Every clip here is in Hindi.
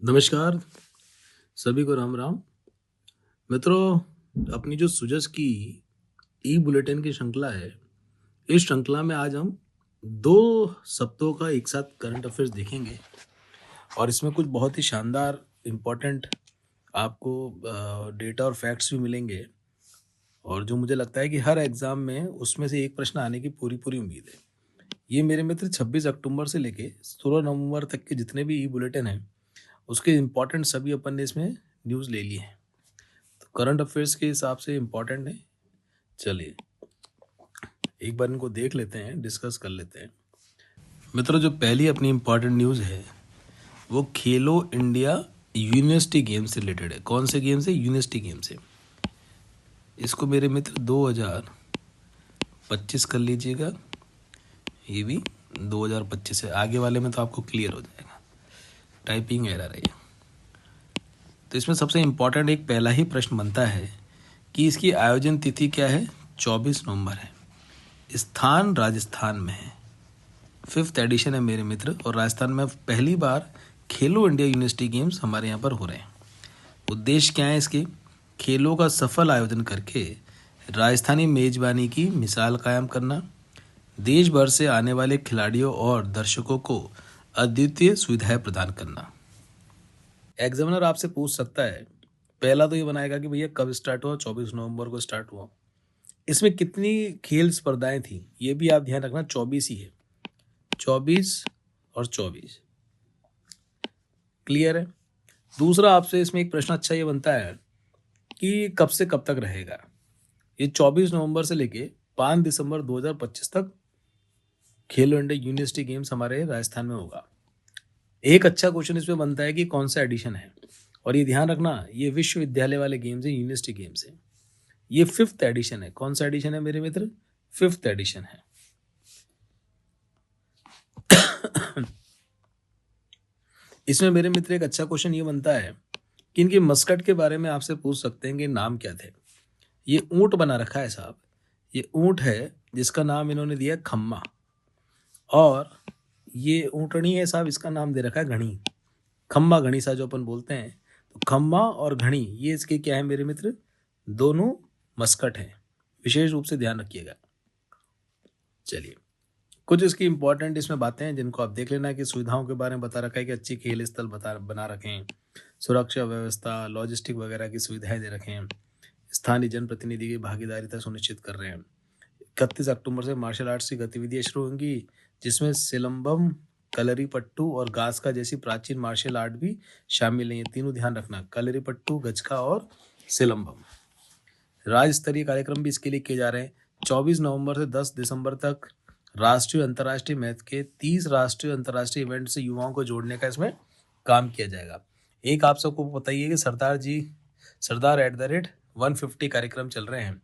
नमस्कार, सभी को राम राम। मित्रों, अपनी जो सुजस की ई बुलेटिन की श्रृंखला है, इस श्रृंखला में आज हम 2 सप्ताहों का एक साथ करंट अफेयर्स देखेंगे और इसमें कुछ बहुत ही शानदार इम्पोर्टेंट आपको डेटा और फैक्ट्स भी मिलेंगे और जो मुझे लगता है कि हर एग्ज़ाम में उसमें से एक प्रश्न आने की पूरी उम्मीद है। ये मेरे मित्र 26 अक्टूबर से लेके 16 नवंबर तक के जितने भी ई बुलेटिन हैं, उसके इम्पोर्टेंट सभी अपन ने इसमें न्यूज़ ले लिए हैं। करंट अफेयर्स के हिसाब से इम्पोर्टेंट है। चलिए एक बार इनको देख लेते हैं, डिस्कस कर लेते हैं। मित्रों, जो पहली अपनी इम्पोर्टेंट न्यूज़ है वो खेलो इंडिया यूनिवर्सिटी गेम से रिलेटेड है। कौन से गेम से? यूनिवर्सिटी गेम से। इसको मेरे मित्र 2025 कर लीजिएगा, ये भी 2025 है। आगे वाले में तो आपको क्लियर हो जाएगा, टाइपिंग एरर है ये। तो इसमें सबसे इम्पोर्टेंट एक पहला ही प्रश्न बनता है कि इसकी आयोजन तिथि क्या है? 24 नवंबर है। स्थान राजस्थान में है। 5th एडिशन है मेरे मित्र, और राजस्थान में पहली बार खेलो इंडिया यूनिवर्सिटी गेम्स हमारे यहाँ पर हो रहे हैं। उद्देश्य क्या है इसके? खेलों का सफल आयोजन करके राजस्थानी मेजबानी की मिसाल कायम करना, देश भर से आने वाले खिलाड़ियों और दर्शकों को अद्वितीय सुविधाएं प्रदान करना। एग्जामिनर आपसे पूछ सकता है, पहला तो ये बनाएगा कि भैया कब स्टार्ट हुआ? 24 नवंबर को स्टार्ट हुआ। इसमें कितनी खेल स्पर्धाएं थी ये भी आप ध्यान रखना, 24 ही है। 24 और 24 क्लियर है। दूसरा आपसे इसमें एक प्रश्न अच्छा ये बनता है कि कब से कब तक रहेगा? ये 24 नवंबर से लेके 5 दिसंबर 2025 तक खेलो इंडिया यूनिवर्सिटी गेम्स हमारे राजस्थान में होगा। एक अच्छा क्वेश्चन इसमें बनता है कि कौन सा एडिशन है, और ये ध्यान रखना ये विश्वविद्यालय वाले गेम्स है, यूनिवर्सिटी गेम्स है। ये 5th एडिशन है। कौन सा एडिशन है मेरे मित्र? 5th एडिशन है। इसमें मेरे मित्र एक अच्छा क्वेश्चन ये बनता है कि इनके मस्कट के बारे में आपसे पूछ सकते हैं कि नाम क्या थे। ये ऊंट बना रखा है साहब, ये ऊंट है जिसका नाम इन्होंने दिया खम्मा, और ये ऊंटनी है साहब, इसका नाम दे रखा है घड़ी। खम्मा घड़ी सा जो अपन बोलते हैं, तो खम्मा और घड़ी ये इसके क्या है मेरे मित्र? दोनों मस्कट हैं। विशेष रूप से ध्यान रखिएगा। चलिए कुछ इसकी इंपॉर्टेंट इसमें बातें हैं जिनको आप देख लेना कि सुविधाओं के बारे में बता रखा है कि अच्छी खेल स्थल बना रखे हैं, सुरक्षा व्यवस्था, लॉजिस्टिक वगैरह की सुविधाएं दे रखे हैं, स्थानीय जनप्रतिनिधि की भागीदारिता सुनिश्चित कर रहे हैं। 31 अक्टूबर से मार्शल आर्ट्स की गतिविधियां शुरू होंगी, जिसमें सिलंबम, कलरीपट्टू और गास्का जैसी प्राचीन मार्शल आर्ट भी शामिल हैं। ये तीनों ध्यान रखना, कलरीपट्टू, गजका और सिलंबम। राज्य स्तरीय कार्यक्रम भी इसके लिए किए जा रहे हैं। 24 नवंबर से 10 दिसंबर तक राष्ट्रीय अंतर्राष्ट्रीय मैच के 30 राष्ट्रीय अंतर्राष्ट्रीय इवेंट से युवाओं को जोड़ने का इसमें काम किया जाएगा। एक आप सबको बताइए कि सरदार @150 कार्यक्रम चल रहे हैं,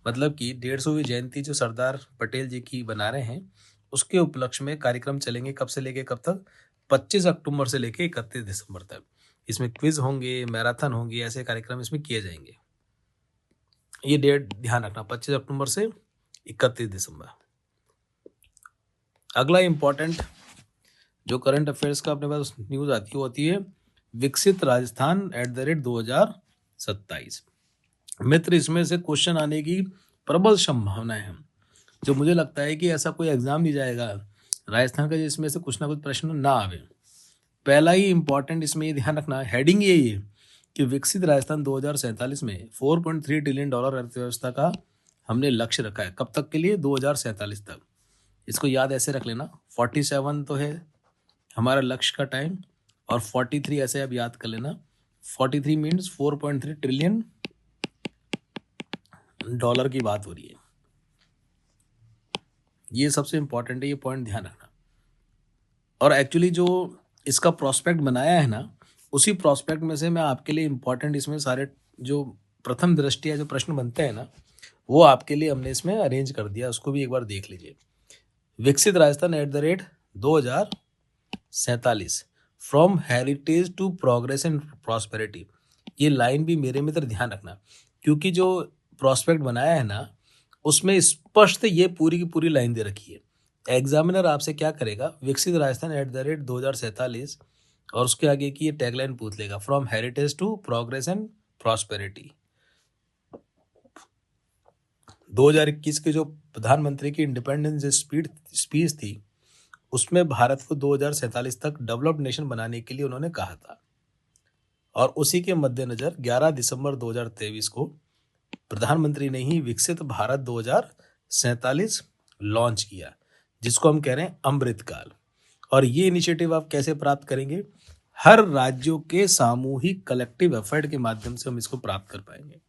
मतलब कि 150वीं जयंती जो सरदार पटेल जी की बना रहे हैं, उसके उपलक्ष्य में कार्यक्रम चलेंगे। कब से लेके कब तक? 25 अक्टूबर से लेके 31 दिसंबर तक। इसमें क्विज होंगे, मैराथन होंगे, ऐसे कार्यक्रम इसमें किए जाएंगे। ये डेट ध्यान रखना, 25 अक्टूबर से 31 दिसंबर। अगला इंपॉर्टेंट जो करंट अफेयर्स का अपने पास न्यूज आती है वो होती है विकसित राजस्थान @2027। मित्र, इसमें से क्वेश्चन आने की प्रबल संभावना है। जो मुझे लगता है कि ऐसा कोई एग्जाम नहीं जाएगा राजस्थान का जिसमें से कुछ ना कुछ प्रश्न ना आवे। पहला ही इंपॉर्टेंट इसमें ये ध्यान रखना, हेडिंग यही है कि विकसित राजस्थान 2047 में 4.3 ट्रिलियन डॉलर अर्थव्यवस्था का हमने लक्ष्य रखा है। कब तक के लिए? 2047 तक। इसको याद ऐसे रख लेना, 47 तो है हमारा लक्ष्य का टाइम, और 43 ऐसे अब याद कर लेना। 43 मीन्स 4.3 ट्रिलियन डॉलर की बात हो रही है। ये सबसे इंपॉर्टेंट है, ये पॉइंट ध्यान रखना। और एक्चुअली जो इसका प्रोस्पेक्ट बनाया है ना, उसी प्रोस्पेक्ट में से मैं आपके लिए इंपॉर्टेंट इसमें सारे जो प्रथम दृष्टिया जो प्रश्न बनते हैं ना, वो आपके लिए हमने इसमें अरेंज कर दिया, उसको भी एक बार देख लीजिए। विकसित Rajasthan @2047, from heritage to progress and prosperity. ये लाइन भी मेरे मित्र ध्यान रखना, क्योंकि जो प्रोस्पेक्ट बनाया है ना, उसमें स्पष्ट ये पूरी की पूरी लाइन दे रखी है। एग्जामिनर आपसे क्या करेगा? विकसित राजस्थान @2047 और उसके आगे की ये टैगलाइन पूछ लेगा, from heritage to progress and prosperity. 2021 के जो प्रधानमंत्री की इंडिपेंडेंस स्पीच थी, उसमें भारत को 2047 तक डेवलप्ड नेशन बनाने के लिए उन्होंने कहा था। और उसी के मद्देनजर 11 दिसंबर 2023 को प्रधानमंत्री ने ही विकसित भारत 2047 लॉन्च किया, जिसको हम कह रहे हैं अमृतकाल। और ये इनिशिएटिव आप कैसे प्राप्त करेंगे? हर राज्यों के सामूहिक कलेक्टिव एफर्ट के माध्यम से हम इसको प्राप्त कर पाएंगे।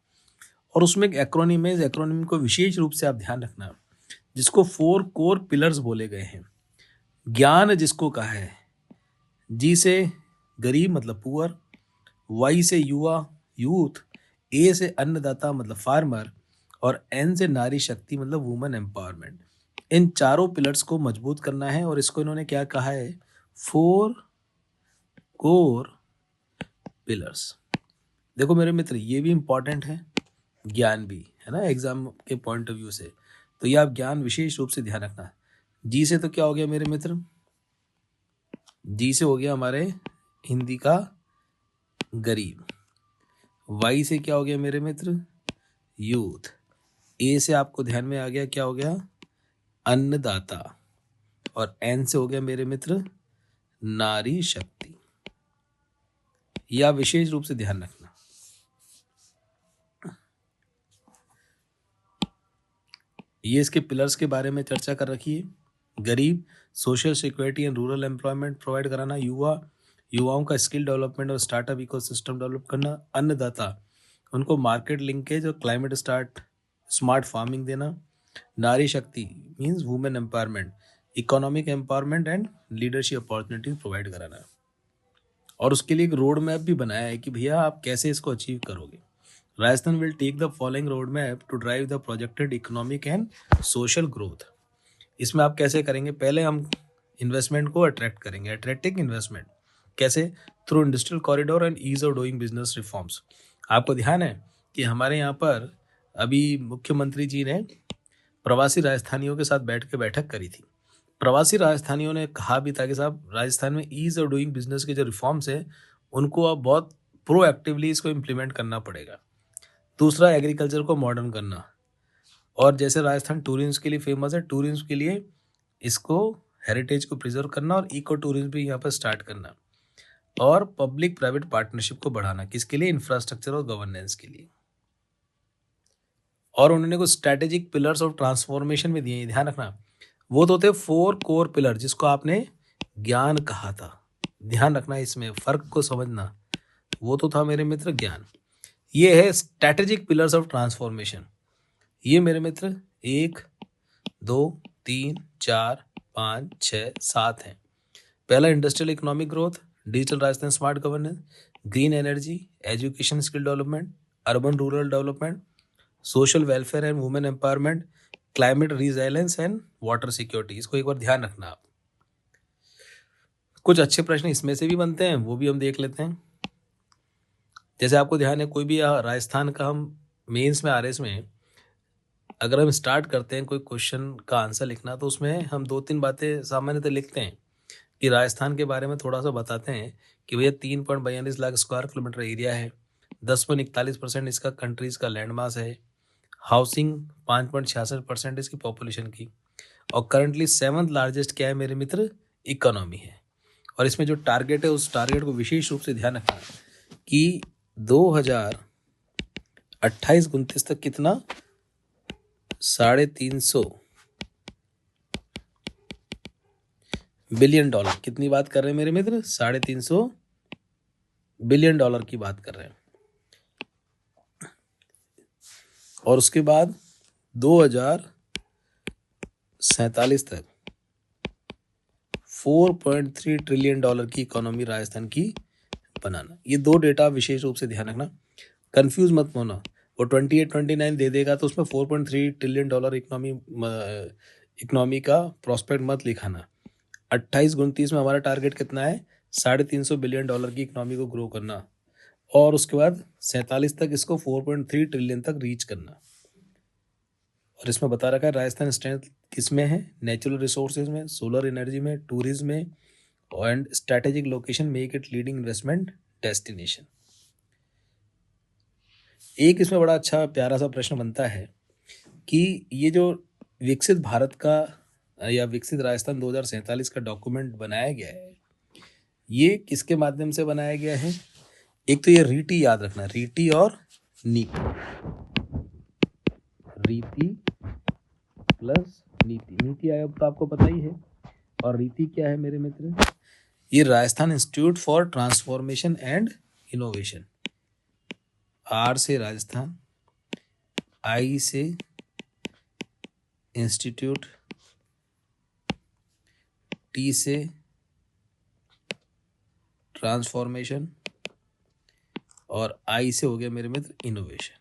और उसमें एक एक्रोनिम है, इस एक्रोनिम को विशेष रूप से आप ध्यान रखना, जिसको 4 कोर पिलर्स बोले गए हैं। ज्ञान जिसको कहा है, जी से गरीब मतलब पुअर, वाई से युवा यूथ, ए से अन्नदाता मतलब फार्मर, और एन से नारी शक्ति मतलब वुमेन एम्पावरमेंट। इन चारों पिलर्स को मजबूत करना है और इसको इन्होंने क्या कहा है? 4 कोर पिलर्स। देखो मेरे मित्र, ये भी इंपॉर्टेंट है, ज्ञान भी है ना एग्जाम के पॉइंट ऑफ व्यू से, तो ये आप ज्ञान विशेष रूप से ध्यान रखना। जी से तो क्या हो गया मेरे मित्र? जी से हो गया हमारे हिंदी का गरीब। वाई से क्या हो गया मेरे मित्र? यूथ। ए से आपको ध्यान में आ गया, क्या हो गया? अन्नदाता। और एन से हो गया मेरे मित्र नारी शक्ति। यह विशेष रूप से ध्यान रखना। ये इसके पिलर्स के बारे में चर्चा कर रखी है। गरीब, social security and rural employment provide कराना। युवाओं का स्किल डेवलपमेंट और स्टार्टअप इकोसिस्टम डेवलप करना। अन्नदाता, उनको मार्केट लिंकेज और क्लाइमेट स्मार्ट फार्मिंग देना। नारी शक्ति means women empowerment, economic empowerment and leadership opportunities provide कराना। और उसके लिए एक रोड मैप भी बनाया है कि भैया आप कैसे इसको अचीव करोगे। Rajasthan will take the following road map to drive the projected economic and social growth. इसमें आप कैसे करेंगे? पहले हम इन्वेस्टमेंट को अट्रैक्ट करेंगे, अट्रैक्टिंग इन्वेस्टमेंट कैसे? Through industrial corridor and ease of doing business reforms. आपको ध्यान है कि हमारे यहाँ पर अभी मुख्यमंत्री जी ने प्रवासी राजस्थानियों के साथ बैठक करी थी। प्रवासी राजस्थानियों ने कहा भी था कि साहब राजस्थान में ईज ऑफ डूइंग बिजनेस के जो रिफॉर्म्स है उनको अब बहुत प्रोएक्टिवली इसको इम्प्लीमेंट करना पड़ेगा। दूसरा, एग्रीकल्चर को मॉडर्न करना। और जैसे राजस्थान टूरिज्म के लिए फेमस है, टूरिज्म के लिए इसको हेरिटेज को प्रिजर्व करना और इको टूरिज्म भी यहाँ पर स्टार्ट करना। और पब्लिक प्राइवेट पार्टनरशिप को बढ़ाना, किसके लिए? इंफ्रास्ट्रक्चर और गवर्नेंस के लिए। और उन्होंने कुछ स्ट्रेटेजिक पिलर्स ऑफ ट्रांसफॉर्मेशन में दिए, ध्यान रखना। वो तो थे 4 कोर पिलर, जिसको आपने ज्ञान कहा था। ध्यान रखना, इसमें फर्क को समझना। वो तो था मेरे मित्र ज्ञान। ये है स्ट्रेटेजिक पिलर्स ऑफ ट्रांसफॉर्मेशन। ये मेरे मित्र 1 2 3 4 5 6 7 हैं। पहला, industrial economic growth, digital Rajasthan smart governance, green energy, education skill development, urban rural development, social welfare and women empowerment, climate resilience and water security. इसको एक बार ध्यान रखना आप। कुछ अच्छे प्रश्न इसमें से भी बनते हैं, वो भी हम देख लेते हैं। जैसे आपको ध्यान है, कोई भी राजस्थान का हम मेंस में आरएस में अगर हम स्टार्ट करते हैं कोई क्वेश्चन का आंसर लिखना, तो उसमें हम 2-3 बातें सामान्यतः लिखते हैं कि राजस्थान के बारे में थोड़ा सा बताते हैं कि भैया 3.42 लाख स्क्वायर किलोमीटर एरिया है, 10.41% इसका कंट्रीज का लैंड मास है, हाउसिंग 5.66% इसकी पॉपुलेशन की, और करंटली 7th लार्जेस्ट क्या है मेरे मित्र? इकोनॉमी है। और इसमें जो टारगेट है उस टारगेट को विशेष रूप से ध्यान रखना कि 2028-29 तक कितना? 350 बिलियन डॉलर। कितनी बात कर रहे हैं मेरे मित्र? 350 बिलियन डॉलर की बात कर रहे हैं। और उसके बाद 2047 तक 4.3 ट्रिलियन डॉलर की इकोनॉमी राजस्थान की बनाना। ये 2 डेटा विशेष रूप से ध्यान रखना, कंफ्यूज मत होना। वो 28-29 दे देगा तो उसमें 4.3 ट्रिलियन डॉलर इकोनॉमी का प्रॉस्पेक्ट मत लिखाना। 28-29 में हमारा टारगेट कितना है? 350 बिलियन डॉलर की इकोनॉमी को ग्रो करना, और उसके बाद 47 तक इसको 4.3 ट्रिलियन तक रीच करना। और इसमें बता रखा है राजस्थान स्ट्रेंथ किस में है? नेचुरल रिसोर्सेज में, सोलर एनर्जी में, टूरिज्म में, and strategic location make it leading investment destination. एक इसमें बड़ा अच्छा प्यारा सा प्रश्न बनता है कि ये जो विकसित भारत का या विकसित राजस्थान 2047 का डॉक्यूमेंट बनाया गया है, ये किसके माध्यम से बनाया गया है? एक तो ये रीटी याद रखना, रीटी और नीति, रीति प्लस नीति। नीति आयोग तो आपको पता ही है, और रीति क्या है मेरे मित्र? ये Rajasthan institute for transformation and innovation. R से राजस्थान, आई से इंस्टीट्यूट, टी से ट्रांसफॉर्मेशन, और आई से हो गया मेरे मित्र इनोवेशन।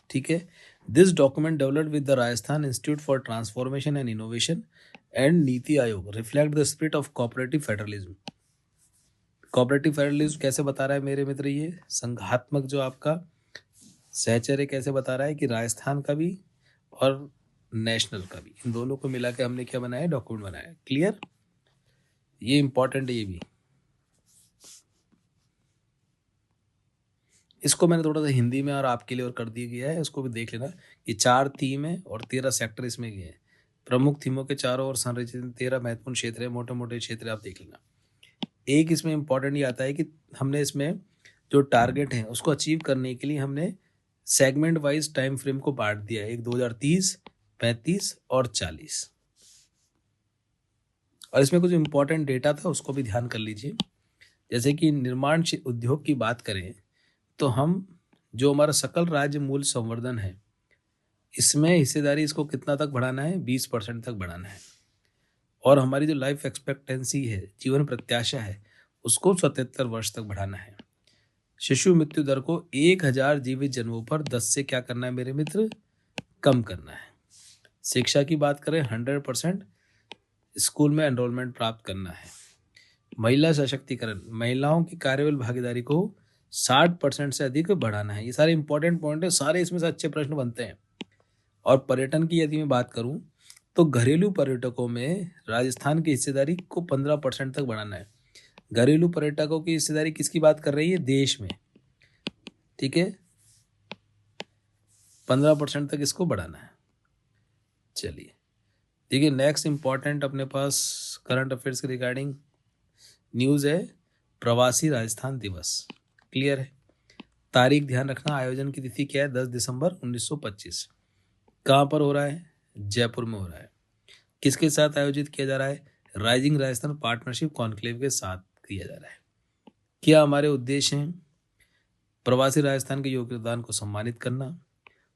ठीक है। This document developed with the Rajasthan institute for transformation and innovation and NITI Aayog reflect the spirit of cooperative federalism. Cooperative federalism कैसे बता रहा है मेरे मित्र? ये संघात्मक जो आपका सहचर्य कैसे बता रहा है कि राजस्थान का भी और नेशनल का भी, इन दोनों को मिला के हमने क्या बनाया? डॉक्यूमेंट बनाया। क्लियर? ये इंपॉर्टेंट है ये भी। इसको मैंने थोड़ा सा हिंदी में और आपके लिए और कर दिया गया है, इसको भी देख लेना। ये 4 थीम है और 13 सेक्टर इसमें गए हैं। प्रमुख थीमों के चारों ओर संरचित 13 महत्वपूर्ण क्षेत्र है, मोटे मोटे क्षेत्र आप देख लेना। एक इसमें इंपॉर्टेंट ये आता है कि हमने इसमें जो टारगेट है उसको अचीव करने के लिए हमने सेगमेंट वाइज टाइम फ्रेम को बांट दिया है, एक 2030, 35 और 40। और इसमें कुछ इंपॉर्टेंट डेटा था, उसको भी ध्यान कर लीजिए। जैसे कि निर्माण उद्योग की बात करें तो हम जो हमारा सकल राज्य मूल्य संवर्धन है, इसमें हिस्सेदारी इसको कितना तक बढ़ाना है? 20% तक बढ़ाना है। और हमारी जो लाइफ एक्सपेक्टेंसी है, जीवन प्रत्याशा है, उसको 77 वर्ष तक बढ़ाना है। शिशु मृत्यु दर को 1000 जीवित जन्मों पर 10 से क्या करना है मेरे मित्र? कम करना है। शिक्षा की बात करें 100% स्कूल में एनरोलमेंट प्राप्त करना है। महिला सशक्तिकरण, महिलाओं की कार्यबल भागीदारी को 60% से अधिक बढ़ाना है। ये सारे इंपॉर्टेंट पॉइंट है, सारे इसमें से अच्छे प्रश्न बनते हैं। और पर्यटन की यदि मैं बात करूं तो घरेलू पर्यटकों में राजस्थान की हिस्सेदारी को 15% तक बढ़ाना है। घरेलू पर्यटकों की हिस्सेदारी किसकी बात कर रही है? देश में। ठीक है, 15% तक इसको बढ़ाना है। चलिए देखिए, नेक्स्ट इंपॉर्टेंट अपने पास करंट अफेयर्स के रिगार्डिंग न्यूज़ है, प्रवासी राजस्थान दिवस। क्लियर है? तारीख ध्यान रखना, आयोजन की तिथि क्या है? 10 दिसंबर 1925। कहाँ पर हो रहा है? जयपुर में हो रहा है। किसके साथ आयोजित किया जा रहा है? राइजिंग राजस्थान पार्टनरशिप कॉन्क्लेव के साथ किया जा रहा है। क्या हमारे उद्देश्य हैं? प्रवासी राजस्थान के योगदान को सम्मानित करना,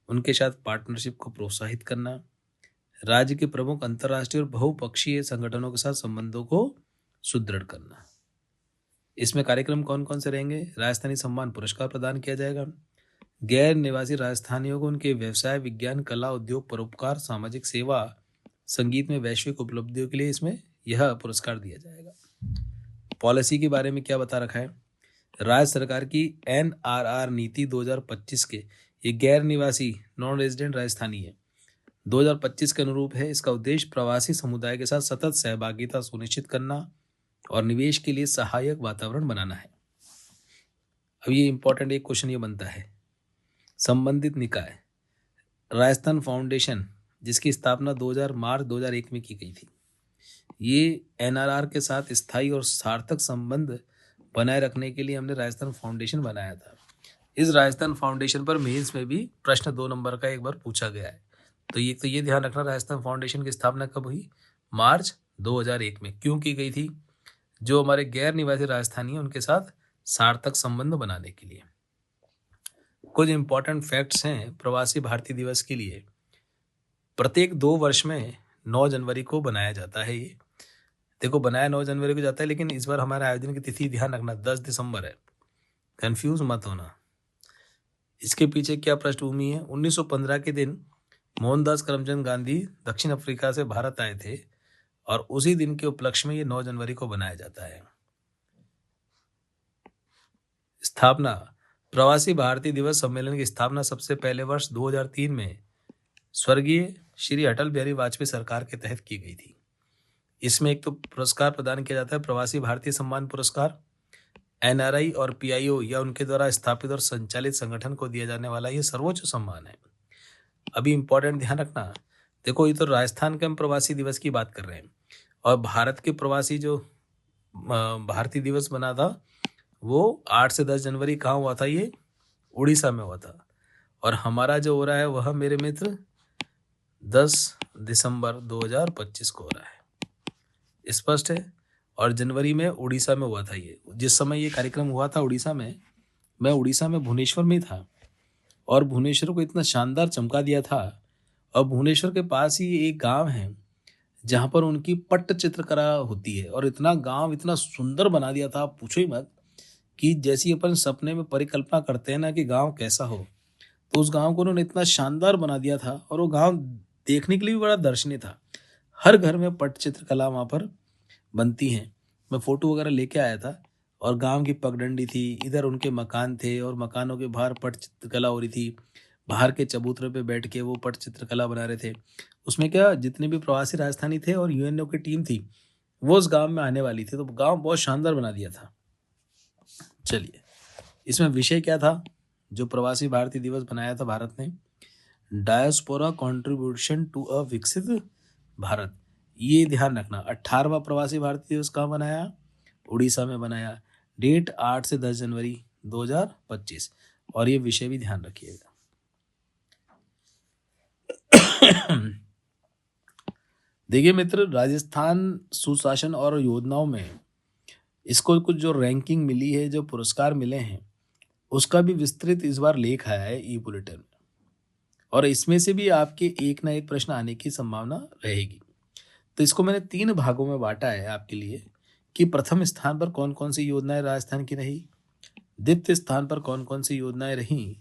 उनके साथ पार्टनरशिप को प्रोत्साहित करना, राज्य के प्रमुख अंतर्राष्ट्रीय और बहुपक्षीय संगठनों के साथ संबंधों को सुदृढ़ करना। इसमें कार्यक्रम कौन कौन से रहेंगे? राजस्थानी सम्मान पुरस्कार प्रदान किया जाएगा। गैर निवासी राजस्थानियों को उनके व्यवसाय, विज्ञान, कला, उद्योग, परोपकार, सामाजिक सेवा, संगीत में वैश्विक उपलब्धियों के लिए इसमें यह पुरस्कार दिया जाएगा। पॉलिसी के बारे में क्या बता रखा है? राज्य सरकार की NRR नीति 2025 के, ये गैर निवासी नॉन रेजिडेंट राजस्थानी है, 2025 के अनुरूप है। इसका उद्देश्य प्रवासी समुदाय के साथ सतत सहभागिता सुनिश्चित करना और निवेश के लिए सहायक वातावरण बनाना है। अब ये इंपॉर्टेंट एक क्वेश्चन ये बनता है, संबंधित निकाय राजस्थान फाउंडेशन, जिसकी स्थापना मार्च 2001 में की गई थी, ये NRR के साथ स्थायी और सार्थक संबंध बनाए रखने के लिए हमने राजस्थान फाउंडेशन बनाया था। इस राजस्थान फाउंडेशन पर मेंस में भी प्रश्न 2 नंबर का एक बार पूछा गया है। तो ये ध्यान रखना, राजस्थान फाउंडेशन की स्थापना कब हुई? मार्च 2001 में। क्यों की गई थी? जो हमारे गैर निवासी राजस्थानी हैं उनके साथ सार्थक संबंध बनाने के लिए। कुछ इंपॉर्टेंट फैक्ट्स हैं प्रवासी भारतीय दिवस के लिए। प्रत्येक 2 वर्ष में 9 जनवरी को बनाया जाता है। ये देखो, बनाया 9 जनवरी को जाता है, लेकिन इस बार हमारे आयोजन की तिथि ध्यान रखना 10 दिसंबर है, कंफ्यूज मत होना। इसके पीछे क्या पृष्ठभूमि है? 1915 के दिन मोहनदास करमचंद गांधी दक्षिण अफ्रीका से भारत आए थे और उसी दिन के उपलक्ष्य में ये 9 जनवरी को बनाया जाता है। स्थापना, प्रवासी भारतीय दिवस सम्मेलन की स्थापना सबसे पहले वर्ष 2003 में स्वर्गीय श्री अटल बिहारी वाजपेयी सरकार के तहत की गई थी। इसमें एक तो पुरस्कार प्रदान किया जाता है प्रवासी भारतीय सम्मान पुरस्कार, एनआरआई और पीआईओ या उनके द्वारा स्थापित और संचालित संगठन को दिया जाने वाला ये सर्वोच्च सम्मान है। अभी इंपॉर्टेंट ध्यान रखना, देखो ये तो राजस्थान के हम प्रवासी दिवस की बात कर रहे हैं, और भारत के प्रवासी जो भारतीय दिवस बना था वो 8 से 10 जनवरी कहाँ हुआ था, ये उड़ीसा में हुआ था। और हमारा जो हो रहा है वह मेरे मित्र 10 दिसंबर 2025 को हो रहा है, स्पष्ट है। और जनवरी में उड़ीसा में हुआ था ये, जिस समय ये कार्यक्रम हुआ था उड़ीसा में, मैं उड़ीसा में भुवनेश्वर में था, और भुवनेश्वर को इतना शानदार चमका दिया था। और भुवनेश्वर के पास ही एक गांव है जहां पर उनकी पट्ट चित्रकला होती है, और इतना गांव इतना सुंदर बना दिया था, आप पूछो ही मत, कि जैसी अपन सपने में परिकल्पना करते हैं ना कि गांव कैसा हो, तो उस गांव को उन्होंने इतना शानदार बना दिया था। और वो गांव देखने के लिए भी बड़ा दर्शनीय था। हर घर में पट्ट चित्रकला वहाँ पर बनती हैं। मैं फोटो वगैरह लेके आया था, और गांव की पगडंडी थी, इधर उनके मकान थे, और मकानों के बाहर पट चित्रकला हो रही थी। बाहर के चबूतरे पे बैठ के वो पट चित्रकला बना रहे थे। उसमें क्या, जितने भी प्रवासी राजस्थानी थे और यूएनओ की टीम थी वो उस गांव में आने वाली थी, तो गांव बहुत शानदार बना दिया था। चलिए, इसमें विषय क्या था जो प्रवासी भारतीय दिवस बनाया था भारत ने, डायस्पोरा कंट्रीब्यूशन टू अ विकसित भारत। ये ध्यान रखना, 18वां प्रवासी भारतीय दिवस कहाँ बनाया, उड़ीसा में बनाया, डेट 8 से 10 जनवरी 2025, और ये विषय भी ध्यान रखिएगा। देखिए मित्र, राजस्थान सुशासन और योजनाओं में इसको कुछ जो रैंकिंग मिली है, जो पुरस्कार मिले हैं, उसका भी विस्तृत इस बार लेख आया है ई बुलेटिन में, और इसमें से भी आपके एक ना एक प्रश्न आने की संभावना रहेगी। तो इसको मैंने 3 भागों में बांटा है आपके लिए, कि प्रथम स्थान पर कौन कौन सी योजनाएं राजस्थान की रही, द्वितीय स्थान पर कौन कौन सी योजनाएं रहीं,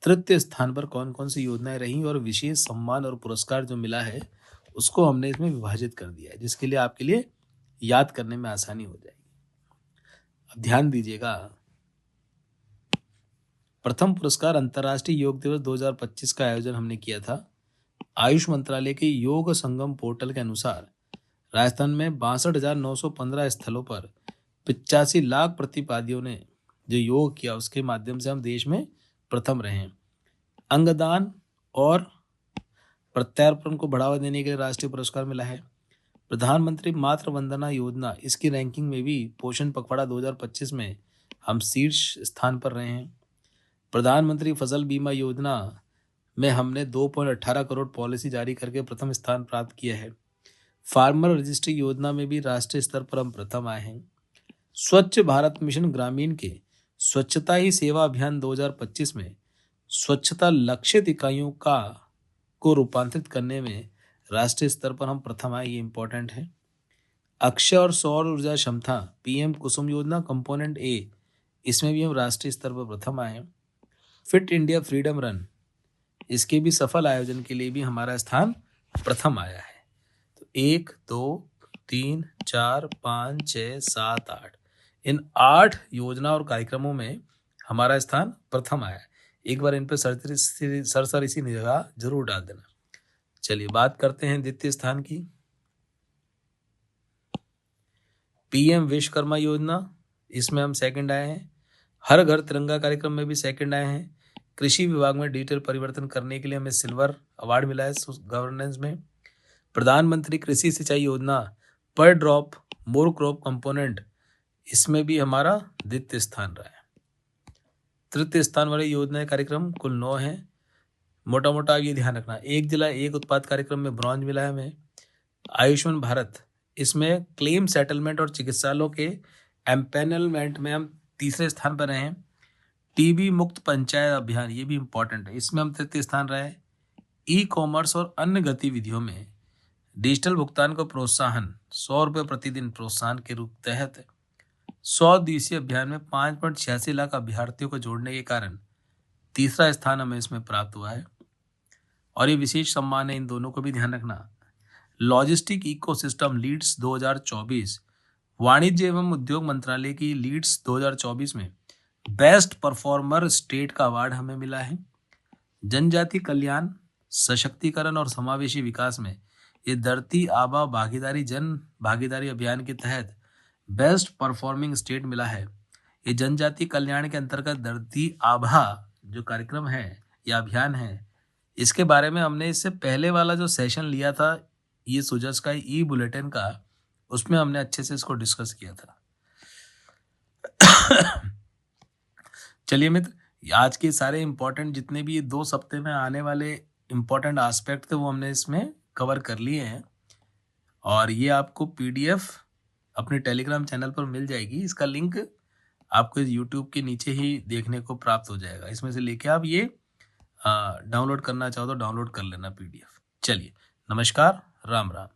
तृतीय स्थान पर कौन कौन सी योजनाएं रहीं, और विशेष सम्मान और पुरस्कार जो मिला है उसको हमने इसमें विभाजित कर दिया है, जिसके लिए आपके लिए याद करने में आसानी हो जाएगी। अब ध्यान दीजिएगा, प्रथम पुरस्कार अंतर्राष्ट्रीय योग दिवस 2025 का आयोजन हमने किया था। आयुष मंत्रालय के योग संगम पोर्टल के अनुसार राजस्थान में 62,915 स्थलों पर 85 लाख प्रतिपादियों ने जो योग किया, उसके माध्यम से हम देश में प्रथम रहे हैं। अंगदान और प्रत्यार्पण को बढ़ावा देने के लिए राष्ट्रीय पुरस्कार मिला है। प्रधानमंत्री मातृ वंदना योजना, इसकी रैंकिंग में भी पोषण पखवाड़ा 2025 में हम शीर्ष स्थान पर रहे हैं। प्रधानमंत्री फसल बीमा योजना में हमने 2.18 करोड़ पॉलिसी जारी करके प्रथम स्थान प्राप्त किया है। फार्मर रजिस्ट्री योजना में भी राष्ट्रीय स्तर पर हम प्रथम आए हैं। स्वच्छ भारत मिशन ग्रामीण के स्वच्छता ही सेवा अभियान 2025 में स्वच्छता लक्षित इकाइयों को रूपांतरित करने में राष्ट्रीय स्तर पर हम प्रथम आए, ये इंपॉर्टेंट है। अक्षय और सौर ऊर्जा क्षमता पीएम कुसुम योजना कंपोनेंट ए, इसमें भी हम राष्ट्रीय स्तर पर प्रथम आए हैं। फिट इंडिया फ्रीडम रन, इसके भी सफल आयोजन के लिए भी हमारा स्थान प्रथम आया है। तो 1 2 3 4 5 6 7 8, इन 8 योजना और कार्यक्रमों में हमारा स्थान प्रथम आया है। एक बार इन पर सर इसी निगाह जरूर डाल देना। चलिए बात करते हैं द्वितीय स्थान की। पीएम विश्वकर्मा योजना, इसमें हम सेकंड आए हैं। हर घर तिरंगा कार्यक्रम में भी सेकंड आए हैं। कृषि विभाग में डिजिटल परिवर्तन करने के लिए हमें सिल्वर अवार्ड मिला है गवर्नेंस में। प्रधानमंत्री कृषि सिंचाई योजना पर ड्रॉप मोर क्रॉप कंपोनेंट, इसमें भी हमारा द्वितीय स्थान रहा है। तृतीय स्थान वाले योजनाएं कार्यक्रम कुल 9 हैं। मोटा मोटा ये ध्यान रखना, एक जिला एक उत्पाद कार्यक्रम में ब्रॉन्ज मिला है हमें। आयुष्मान भारत, इसमें क्लेम सेटलमेंट और चिकित्सालयों के एम्पैनलमेंट में हम तीसरे स्थान पर रहे हैं। टीबी मुक्त पंचायत अभियान, ये भी इंपॉर्टेंट है, इसमें हम तृतीय स्थान रहे। ई कॉमर्स और अन्य गतिविधियों में डिजिटल भुगतान को प्रोत्साहन 100 रुपये प्रतिदिन प्रोत्साहन के रूप तहत 100 दिवसीय अभियान में 5.86 लाख अभ्यर्थियों को जोड़ने के कारण तीसरा स्थान हमें इसमें प्राप्त हुआ है, और ये विशेष सम्मान है, इन दोनों को भी ध्यान रखना। लॉजिस्टिक इकोसिस्टम लीड्स 2024, वाणिज्य एवं उद्योग मंत्रालय की लीड्स 2024 में बेस्ट परफॉर्मर स्टेट का अवार्ड हमें मिला है। जनजाति कल्याण, सशक्तिकरण और समावेशी विकास में ये धरती आबा भागीदारी जन भागीदारी अभियान के तहत बेस्ट परफॉर्मिंग स्टेट मिला है। ये जनजाति कल्याण के अंतर्गत धरती आबा जो कार्यक्रम है या अभियान है, इसके बारे में हमने इससे पहले वाला जो सेशन लिया था ये सुजस का ई बुलेटिन का, उसमें हमने अच्छे से इसको डिस्कस किया था। चलिए मित्र, आज के सारे इंपॉर्टेंट जितने भी 2 सप्ते में आने वाले इंपॉर्टेंट एस्पेक्ट थे वो हमने इसमें कवर कर लिए हैं, और ये आपको पीडीएफ अपने टेलीग्राम चैनल पर मिल जाएगी। इसका लिंक आपको यूट्यूब के नीचे ही देखने को प्राप्त हो जाएगा। इसमें से लेके आप ये डाउनलोड करना चाहो तो डाउनलोड कर लेना पीडीएफ। चलिए, नमस्कार, राम राम।